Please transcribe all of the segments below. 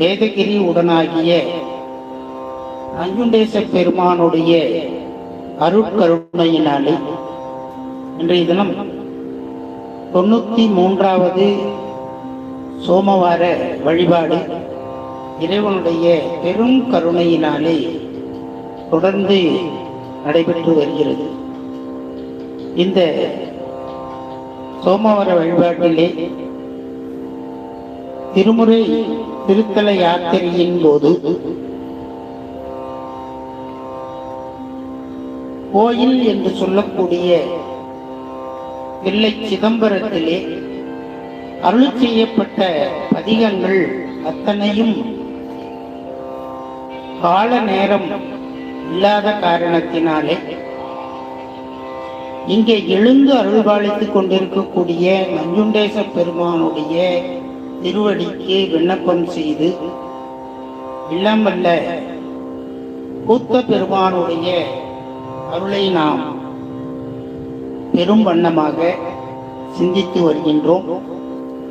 வேதகிரி உடனாகிய நஞ்சுண்டேச பெருமானுடைய அருட்கருணையினாலே இன்றைய தினம் 93வது சோமவார வழிபாடு இறைவனுடைய பெரும் கருணையினாலே தொடர்ந்து நடைபெற்று வருகிறது. இந்த சோமவார வழிபாட்டிலே திருமுறை திருத்தல யாத்திரையின் போது கோயில் என்று சொல்லக்கூடிய தில்லை சிதம்பரத்திலே அருள் செய்யப்பட்ட பதிகங்கள் அத்தனையும் கால நேரம் இல்லாத காரணத்தினாலே இங்கே எழுந்து அருள்பாலித்துக் கொண்டிருக்கக்கூடிய நஞ்சுண்டேச பெருமானுடைய திருவடிக்கு விண்ணப்பம் செய்து இல்லமல்ல கூத்த பெருமானுடைய அருளை நாம் பெரும் வண்ணமாக சிந்தித்து வருகின்றோம்.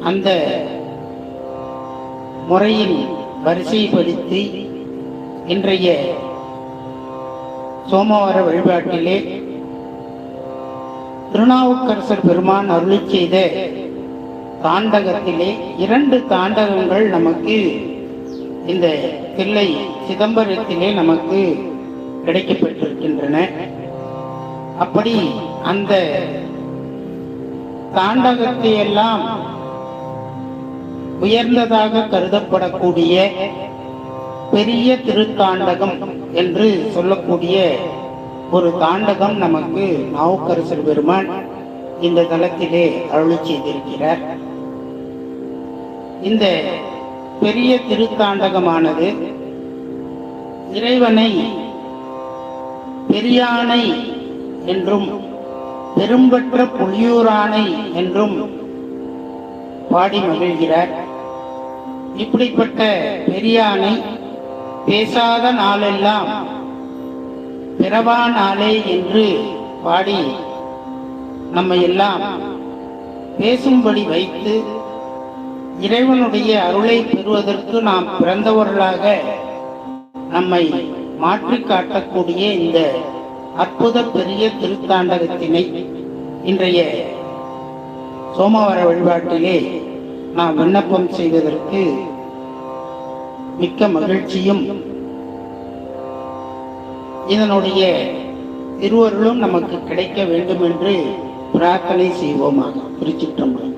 அந்த முறையில் வரிசைப்படுத்தி இன்றைய சோமவார வழிபாட்டிலே திருநாவுக்கரசர் பெருமான் அருளி செய்த தாண்டகத்திலே 2 தாண்டகங்கள் நமக்கு இந்த தில்லை சிதம்பரத்திலே நமக்கு கிடைக்கப்பட்டிருக்கின்றன. அப்படி அந்த தாண்டகத்தை எல்லாம் உயர்ந்ததாக கருதப்படக்கூடிய பெரிய திருத்தாண்டகம் என்று சொல்லக்கூடிய ஒரு தாண்டகம் நமக்கு நாவுக்கரசர் பெருமான் இந்த தலத்திலே அருளி செய்திருக்கிறார். இந்த பெரிய திருத்தாண்டகமானது இறைவனை பெரியானை என்றும் பெரும்பற்ற புலியூரானை என்றும் பாடி மகிழ்கிறார். இப்படிப்பட்ட பெரியானை பேசாத நாளெல்லாம் பிறவா நாளே என்று பாடி நம்மை எல்லாம் பேசும்படி வைத்து இறைவனுடைய அருளை பெறுவதற்கு நாம் பிறந்தவர்களாக நம்மை மாற்றி காட்டக்கூடிய இந்த அற்புத பெரிய திருத்தாண்டகத்தினை இன்றைய சோமவார வழிபாட்டிலே நாம் விண்ணப்பம் செய்வதற்கு மிக்க மகிழ்ச்சியும் இதனுடைய திருவருளும் நமக்கு கிடைக்க வேண்டும் என்று பிரார்த்தனை செய்வோமாக. திருச்சிற்றம்பலம்.